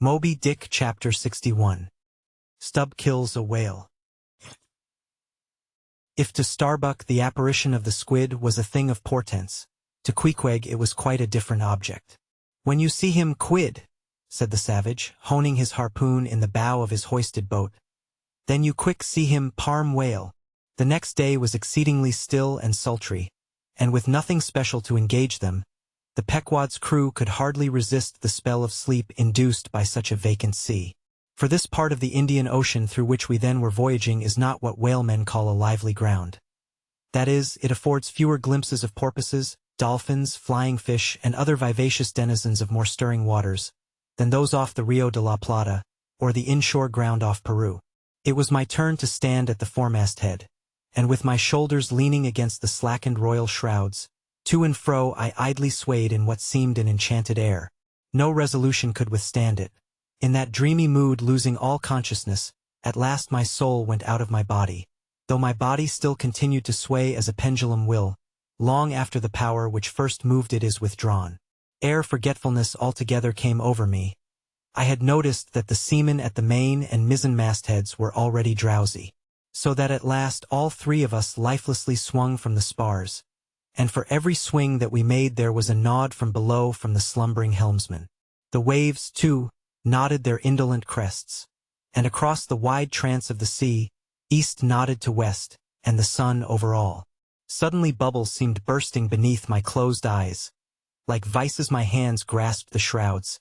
Moby Dick Chapter 61. Stubb kills a whale. If to Starbuck the apparition of the squid was a thing of portents, to Queequeg it was quite a different object. "When you see him, quid," said the savage, honing his harpoon in the bow of his hoisted boat, "then you quick see him parm whale." The next day was exceedingly still and sultry, and with nothing special to engage them, the Pequod's crew could hardly resist the spell of sleep induced by such a vacant sea. For this part of the Indian Ocean through which we then were voyaging is not what whalemen call a lively ground. That is, it affords fewer glimpses of porpoises, dolphins, flying fish, and other vivacious denizens of more stirring waters, than those off the Rio de la Plata, or the inshore ground off Peru. It was my turn to stand at the foremast head, and with my shoulders leaning against the slackened royal shrouds, to and fro I idly swayed in what seemed an enchanted air. No resolution could withstand it. In that dreamy mood, losing all consciousness, at last my soul went out of my body, though my body still continued to sway as a pendulum will, long after the power which first moved it is withdrawn. Ere forgetfulness altogether came over me, I had noticed that the seamen at the main and mizzen mastheads were already drowsy, so that at last all three of us lifelessly swung from the spars, and for every swing that we made there was a nod from below from the slumbering helmsman. The waves, too, nodded their indolent crests, and across the wide trance of the sea, east nodded to west, and the sun over all. Suddenly bubbles seemed bursting beneath my closed eyes. Like vices my hands grasped the shrouds.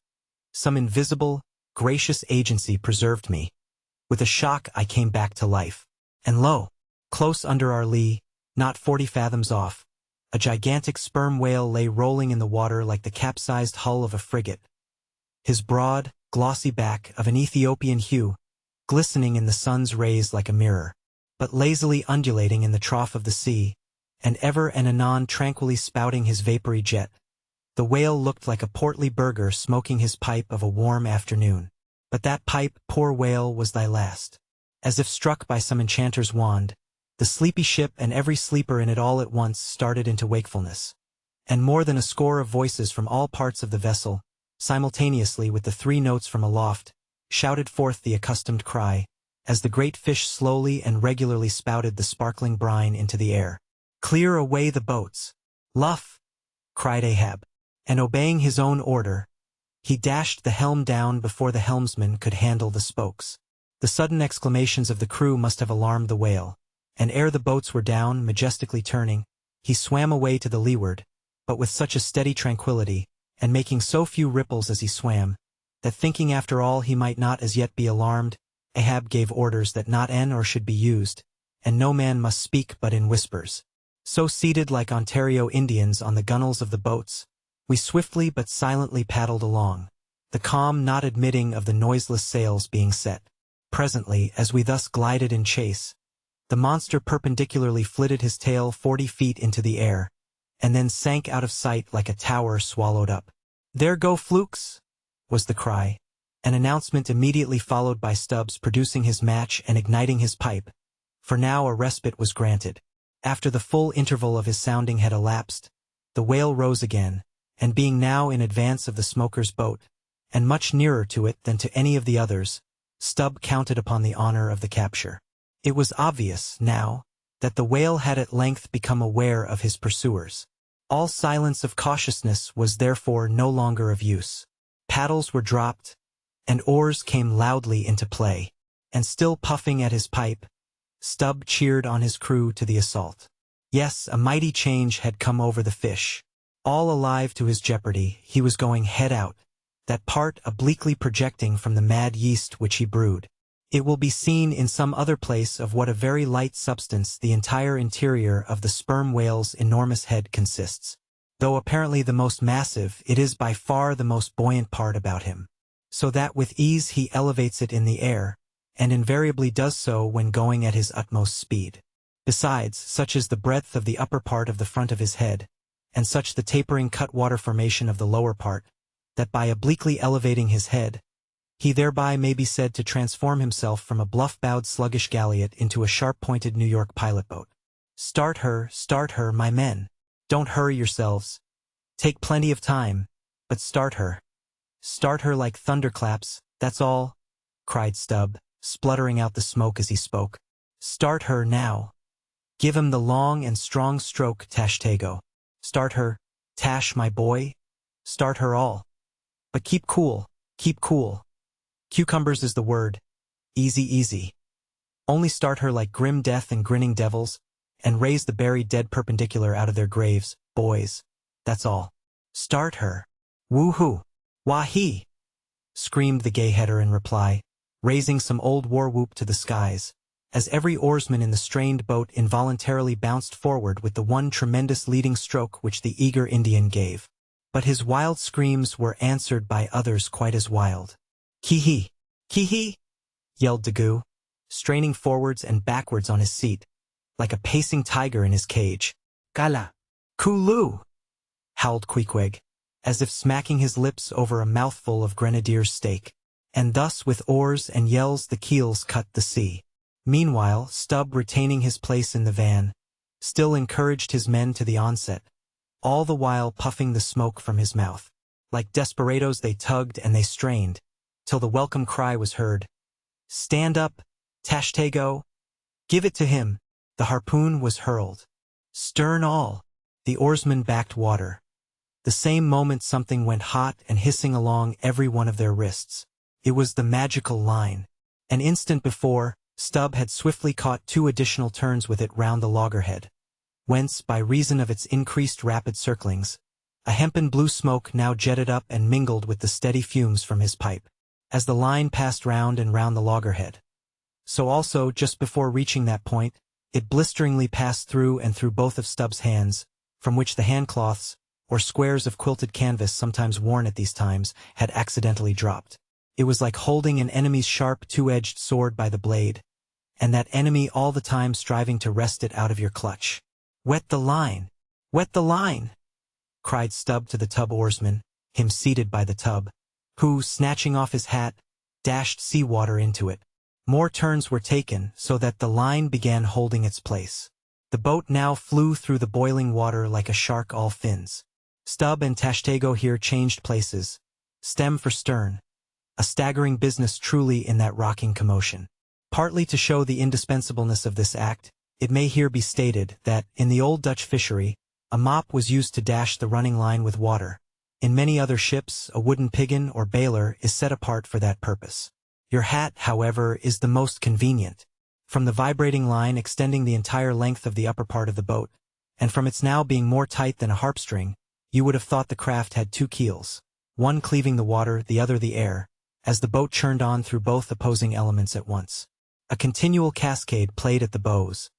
Some invisible, gracious agency preserved me. With a shock I came back to life. And lo! Close under our lee, not 40 fathoms off, a gigantic sperm whale lay rolling in the water like the capsized hull of a frigate. His broad, glossy back, of an Ethiopian hue, glistening in the sun's rays like a mirror, but lazily undulating in the trough of the sea, and ever and anon tranquilly spouting his vapory jet. The whale looked like a portly burgher smoking his pipe of a warm afternoon. But that pipe, poor whale, was thy last. As if struck by some enchanter's wand, the sleepy ship and every sleeper in it all at once started into wakefulness, and more than a score of voices from all parts of the vessel, simultaneously with the 3 notes from aloft, shouted forth the accustomed cry, as the great fish slowly and regularly spouted the sparkling brine into the air. "Clear away the boats!" "Luff!" cried Ahab, and obeying his own order, he dashed the helm down before the helmsman could handle the spokes. The sudden exclamations of the crew must have alarmed the whale, and ere the boats were down, majestically turning, he swam away to the leeward, but with such a steady tranquility, and making so few ripples as he swam, that thinking after all he might not as yet be alarmed, Ahab gave orders that not an oar should be used, and no man must speak but in whispers. So seated like Ontario Indians on the gunwales of the boats, we swiftly but silently paddled along, the calm not admitting of the noiseless sails being set. Presently, as we thus glided in chase, the monster perpendicularly flitted his tail 40 feet into the air, and then sank out of sight like a tower swallowed up. "There go flukes!" was the cry, an announcement immediately followed by Stubbs producing his match and igniting his pipe, for now a respite was granted. After the full interval of his sounding had elapsed, the whale rose again, and being now in advance of the smoker's boat, and much nearer to it than to any of the others, Stubb counted upon the honor of the capture. It was obvious, now, that the whale had at length become aware of his pursuers. All silence of cautiousness was therefore no longer of use. Paddles were dropped, and oars came loudly into play, and still puffing at his pipe, Stubb cheered on his crew to the assault. Yes, a mighty change had come over the fish. All alive to his jeopardy, he was going head out, that part obliquely projecting from the mad yeast which he brewed. It will be seen in some other place of what a very light substance the entire interior of the sperm whale's enormous head consists. Though apparently the most massive, it is by far the most buoyant part about him, so that with ease he elevates it in the air, and invariably does so when going at his utmost speed. Besides, such is the breadth of the upper part of the front of his head, and such the tapering cutwater formation of the lower part, that by obliquely elevating his head, he thereby may be said to transform himself from a bluff-bowed sluggish galliot into a sharp-pointed New York pilot boat. Start her, my men. Don't hurry yourselves. Take plenty of time, but start her. Start her like thunderclaps, "That's all," cried Stubb, spluttering out the smoke as he spoke. "Start her now. Give him the long and strong stroke, Tashtego. Start her, Tash, my boy. Start her all. But keep cool, keep cool. Cucumbers is the word. Easy, easy. Only start her like grim death and grinning devils, and raise the buried dead perpendicular out of their graves, boys. That's all. Start her. Woo-hoo. Wah-hee!" screamed the gay-header in reply, raising some old war-whoop to the skies, as every oarsman in the strained boat involuntarily bounced forward with the one tremendous leading stroke which the eager Indian gave. But his wild screams were answered by others quite as wild. "Kee-hee! Kee-hee!" yelled Daggoo, straining forwards and backwards on his seat, like a pacing tiger in his cage. "Gala! Kulu!" howled Queequeg, as if smacking his lips over a mouthful of grenadier's steak. And thus with oars and yells the keels cut the sea. Meanwhile, Stubb, retaining his place in the van, still encouraged his men to the onset, all the while puffing the smoke from his mouth. Like desperados they tugged and they strained, till the welcome cry was heard. "Stand up, Tashtego! Give it to him!" The harpoon was hurled. Stern all! The oarsmen backed water. The same moment something went hot and hissing along every one of their wrists. It was the magical line. An instant before, Stubb had swiftly caught 2 additional turns with it round the loggerhead, whence, by reason of its increased rapid circlings, a hempen blue smoke now jetted up and mingled with the steady fumes from his pipe. As the line passed round and round the loggerhead, so also, just before reaching that point, it blisteringly passed through and through both of Stubb's hands, from which the handcloths, or squares of quilted canvas sometimes worn at these times, had accidentally dropped. It was like holding an enemy's sharp 2-edged sword by the blade, and that enemy all the time striving to wrest it out of your clutch. "Wet the line! Wet the line!" cried Stubb to the tub oarsman, him seated by the tub, who, snatching off his hat, dashed sea-water into it. More turns were taken, so that the line began holding its place. The boat now flew through the boiling water like a shark all fins. Stubb and Tashtego here changed places, stem for stern, a staggering business truly in that rocking commotion. Partly to show the indispensableness of this act, it may here be stated that, in the old Dutch fishery, a mop was used to dash the running line with water. In many other ships, a wooden piggin or bailer is set apart for that purpose. Your hat, however, is the most convenient. From the vibrating line extending the entire length of the upper part of the boat, and from its now being more tight than a harpstring, you would have thought the craft had 2 keels, one cleaving the water, the other the air, as the boat churned on through both opposing elements at once. A continual cascade played at the bows,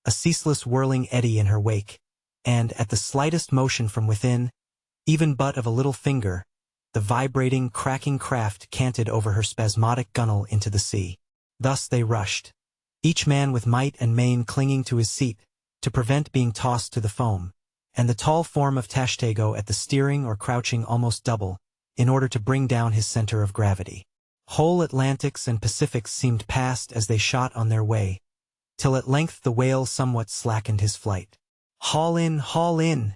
a ceaseless whirling eddy in her wake, and, at the slightest motion from within, even but of a little finger, the vibrating, cracking craft canted over her spasmodic gunwale into the sea. Thus they rushed, each man with might and main clinging to his seat, to prevent being tossed to the foam, and the tall form of Tashtego at the steering or crouching almost double, in order to bring down his center of gravity. Whole Atlantics and Pacifics seemed past as they shot on their way, till at length the whale somewhat slackened his flight. Haul in,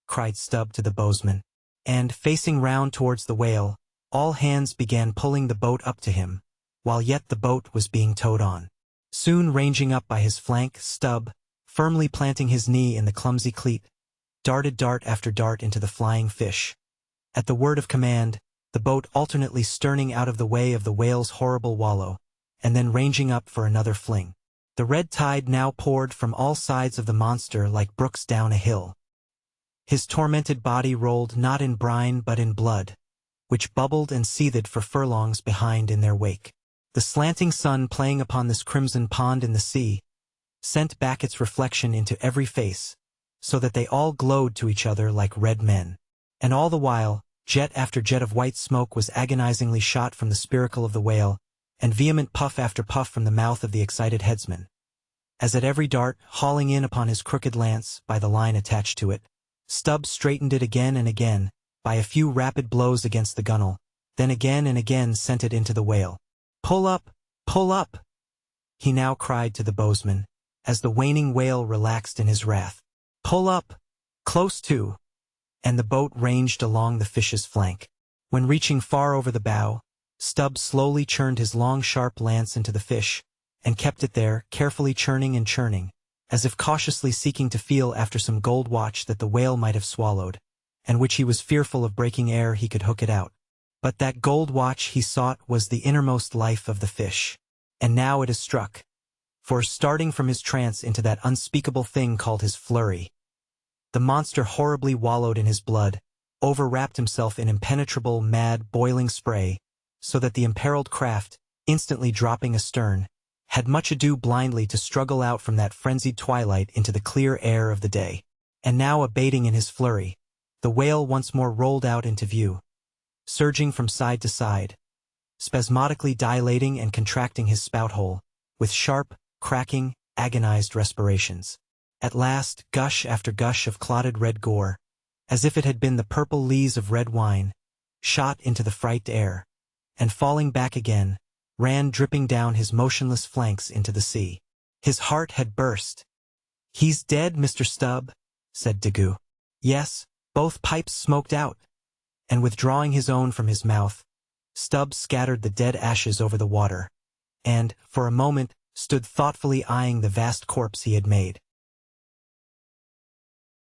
cried Stubb to the bowsman, and, facing round towards the whale, all hands began pulling the boat up to him, while yet the boat was being towed on. Soon ranging up by his flank, Stubb, firmly planting his knee in the clumsy cleat, darted dart after dart into the flying fish. At the word of command, the boat alternately sterning out of the way of the whale's horrible wallow, and then ranging up for another fling. The red tide now poured from all sides of the monster like brooks down a hill. His tormented body rolled not in brine but in blood, which bubbled and seethed for furlongs behind in their wake. The slanting sun playing upon this crimson pond in the sea, sent back its reflection into every face, so that they all glowed to each other like red men. And all the while, jet after jet of white smoke was agonizingly shot from the spiracle of the whale, and vehement puff after puff from the mouth of the excited headsman, as at every dart, hauling in upon his crooked lance, by the line attached to it, Stubb straightened it again and again, by a few rapid blows against the gunwale, then again and again sent it into the whale. Pull up! Pull up! He now cried to the bowsman, as the waning whale relaxed in his wrath. Pull up! Close to! And the boat ranged along the fish's flank. When reaching far over the bow, Stubb slowly churned his long sharp lance into the fish, and kept it there, carefully churning and churning, as if cautiously seeking to feel after some gold watch that the whale might have swallowed, and which he was fearful of breaking ere he could hook it out. But that gold watch he sought was the innermost life of the fish. And now it is struck. For, starting from his trance into that unspeakable thing called his flurry, the monster horribly wallowed in his blood, overwrapped himself in impenetrable, mad, boiling spray, so that the imperiled craft, instantly dropping astern, had much ado blindly to struggle out from that frenzied twilight into the clear air of the day. And now, abating in his flurry, the whale once more rolled out into view, surging from side to side, spasmodically dilating and contracting his spout hole, with sharp, cracking, agonized respirations. At last, gush after gush of clotted red gore, as if it had been the purple lees of red wine, shot into the frightened air, and falling back again, ran dripping down his motionless flanks into the sea. His heart had burst. "He's dead, Mr. Stubb," said Daggoo. Yes, both pipes smoked out, and withdrawing his own from his mouth, Stubb scattered the dead ashes over the water, and, for a moment, stood thoughtfully eyeing the vast corpse he had made.